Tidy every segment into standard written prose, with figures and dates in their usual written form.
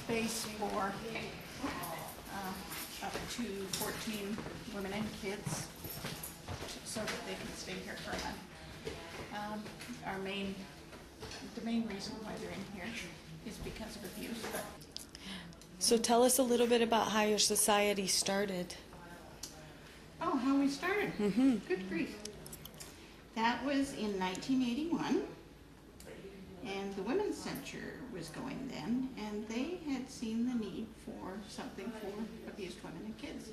space for up to 14 women and kids so that they can stay here for a month. The main reason why they're in here is because of abuse. So tell us a little bit about how your society started. Oh, how we started? Mm-hmm. Good grief. That was in 1981, and the Women's Center was going then, and they had seen the need for something for abused women and kids.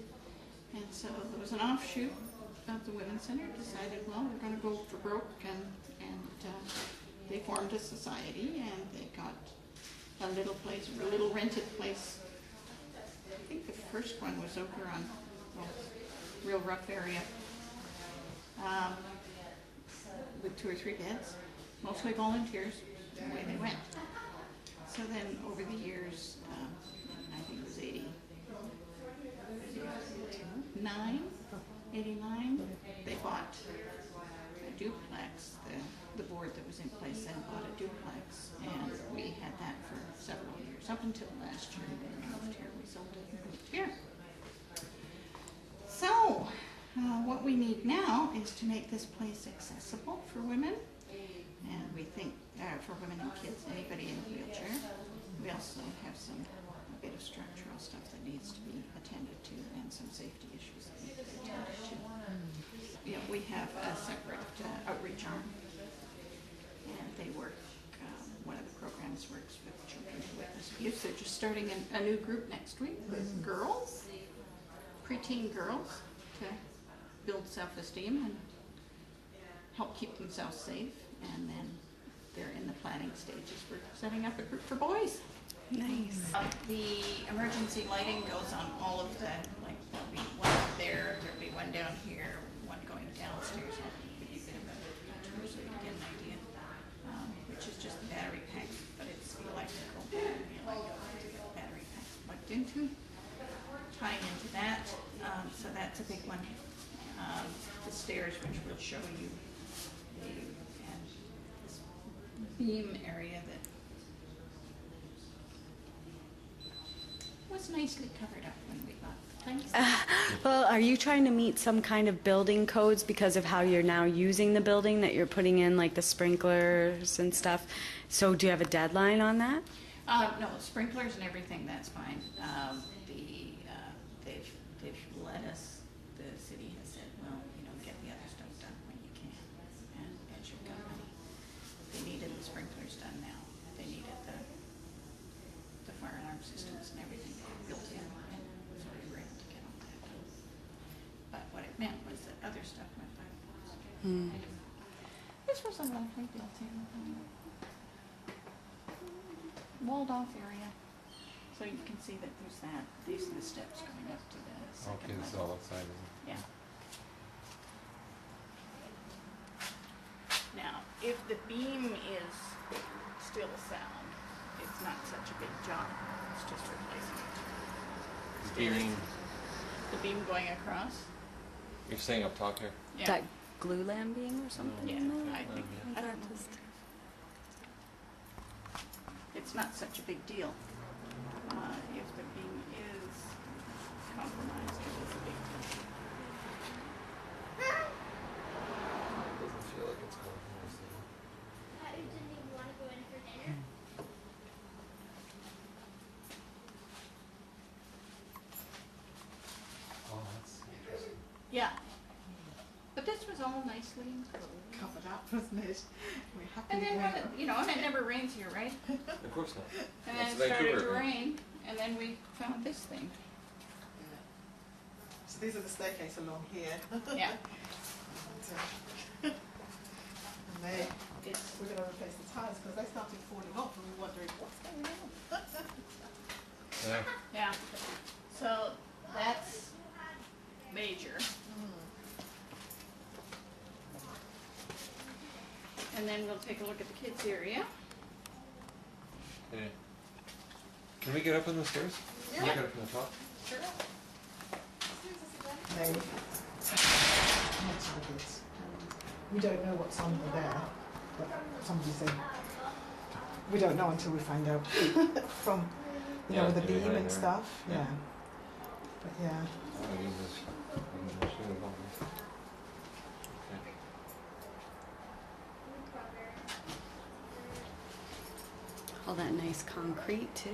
And so there was an offshoot of the Women's Center, decided, well, we're going to go for broke, and they formed a society, and they got a little place, a little rented place. I think the first one was over on, well, real rough area, with 2 or 3 beds, mostly volunteers, the way they went. So then over the years, I think it was 89, they bought a duplex. The board that was in place then bought a duplex, and we had that for several years, up until last year when we moved here. We sold it and moved here. So, what we need now is to make this place accessible for women, and we think for women and kids, anybody in a wheelchair. We also have a bit of structural stuff that needs to be attended to, and some safety issues that need to be attended to. Yeah, we have a separate outreach arm, and they work. One of the programs works with children who witness abuse. They're just starting a new group next week with girls, preteen girls, to build self-esteem and help keep themselves safe. And then they're in the planning stages for setting up a group for boys. Nice. The emergency lighting goes on all of the, like, there'll be one up there, there'll be one down here, one going downstairs. I'll give you a bit of a tour so you get an idea, which is just the battery pack, but it's electrical. Battery pack plugged into, tying into that. So that's a big one. The stairs, which we'll show you, and this beam area that was nicely covered up when we bought the place. Well, are you trying to meet some kind of building codes because of how you're now using the building, that you're putting in like the sprinklers and stuff? So do you have a deadline on that? No, sprinklers and everything, that's fine. They've let us, the city has said, well, get the other stuff done when you can, and as you've got money. They needed the sprinklers done now. They needed the fire alarm systems and everything built in, and so we were able to get all that done. But what it meant was that other stuff went by. This was a lovely built-in, walled-off area. So you can see that there's that. These are the steps going up to the second level. Okay, it's all outside, isn't it? Yeah. Now, if the beam is still sound, it's not such a big job. It's just replacing it. Beaming. The beam going across? You're saying up top here? Yeah. That glue lamb beam or something? Yeah, in there? I think. I don't know. It's not such a big deal. If the beam is compromised, it is a big deal. Doesn't feel like it's compromised. Didn't even want to go in for dinner. Oh, that's interesting. Yeah. But this was all nicely covered up, wasn't it? We're happy. And then, and it never rains here, right? Of course not. And then That's it started to Vancouver. rain, and then we found this thing. So these are the staircase along here. Yeah. And we're going to replace the tiles because they started falling off and we were wondering what's going on. Yeah. Yeah. So that's major. And then we'll take a look at the kids' area. Okay. Can we get up on the stairs? Can we get up on the top? Sure. They mentioned this. We don't know what's under there, but somebody said we don't know until we find out from you Yeah, know, with the in beam behind and there. stuff. Yeah. Yeah. But yeah. I'll use this. Okay. All that nice concrete too.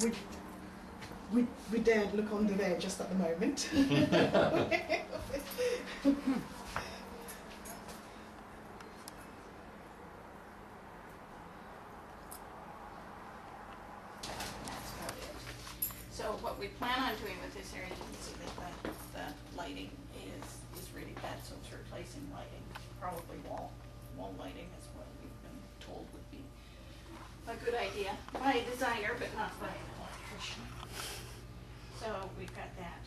Mm. We daren't look under there just at the moment. That's about it. So what we plan on doing with this area, you can see that the lighting is really bad, so it's replacing lighting. Probably wall lighting is what we've been told would be a good idea by a designer, but not by an electrician. So we've got that.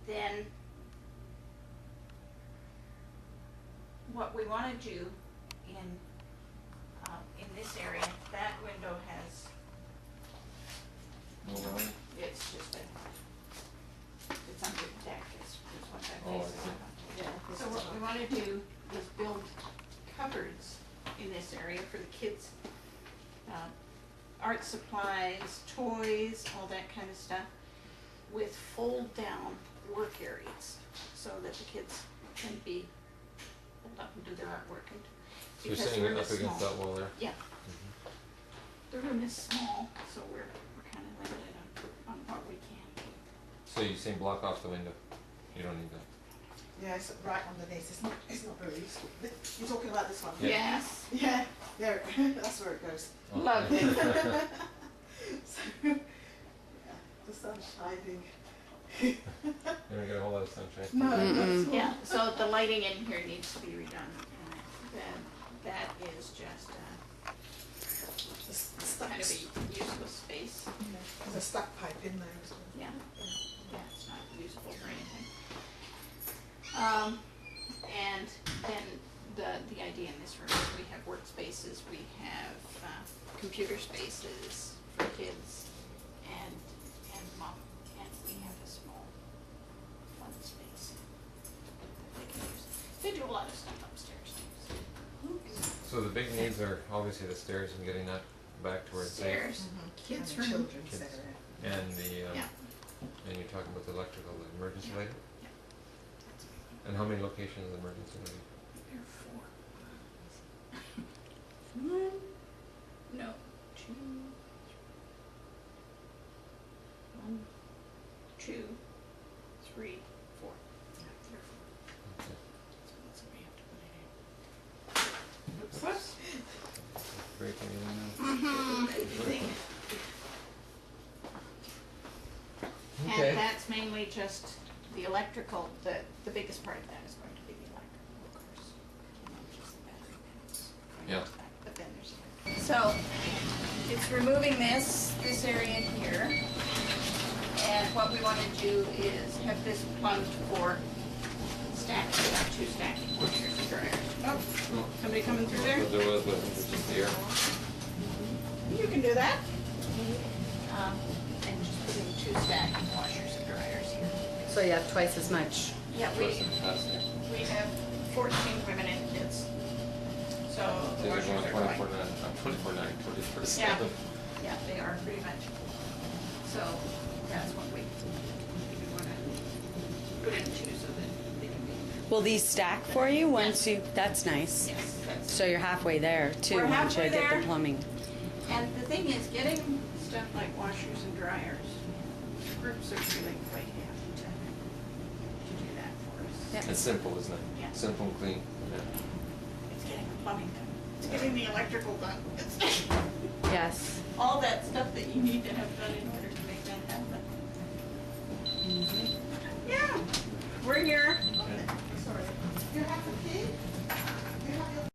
Then what we want to do in this area, that window has, it's just it's under the deck is what that Oh, I is. see. Yeah. So what we want to do is build cupboards in this area for the kids. Art supplies, toys, all that kind of stuff, with fold-down work areas, so that the kids can be pulled up and do their artwork. And So you're because the sitting room up is against small. that wall there? Yeah, the room is small, so we're kind of limited on what we can. So you're saying block off the window? You don't need that? Yeah, it's right underneath. It's not very useful. You're talking about this one? Yeah. Yes, Yeah, there. That's where it goes. Oh. love it. So, yeah, the sun's shining. You don't get a whole lot of sunshine. No, that's all. Yeah, so the lighting in here needs to be redone, and then that is just The kind of stuck, a useless space. there's a stuck pipe in there as well. Yeah, yeah, it's not usable for anything. And then the idea in this room is we have workspaces, we have computer spaces for kids, and mom, and we have a small fun space that they can use. They do a lot of stuff upstairs. So the big needs are obviously the stairs and getting that back to where it's safe. Stairs, kids' room. Children's Kids. area. And the, Yeah. and you're talking about the electrical, the emergency Yeah. lighting? Yeah. And how many locations of emergency lighting? There are 4. One, no, 2, 1, 2, 3, 4. Yeah, there are 4. Okay. So we have to put it in. Oops. Whoops. Breaking in. And that's mainly just the electrical, the biggest part of that is going to be the electrical, of course. You know, just the battery panels going Yeah. into that. But then there's, so it's removing this area here. And what we want to do is have this plumbed for stacking, 2 stacking washers and dryers. Oh, somebody coming through there? There was, but it's just the air. You can do that. And just put in 2 stacking washers and dryers here. So you have twice as much. Yeah, Plus the capacity. we have 14 women and kids. So So the you're washers going are 24/9, 24/7. Yeah, they are pretty much. So that's what we want to put in 2 so that they can be. Will these stack for you once you? That's nice. Yes, that's. So you're halfway there too. We're once you halfway get there. the plumbing. And the thing is, getting stuff like washers and dryers, groups are really quite happy to do that for us. Yeah. It's simple, isn't it? Yeah. Simple and clean. Yeah. It's getting the plumbing done. It's getting the electrical done. It's Yes. all that stuff that you need to have done in order to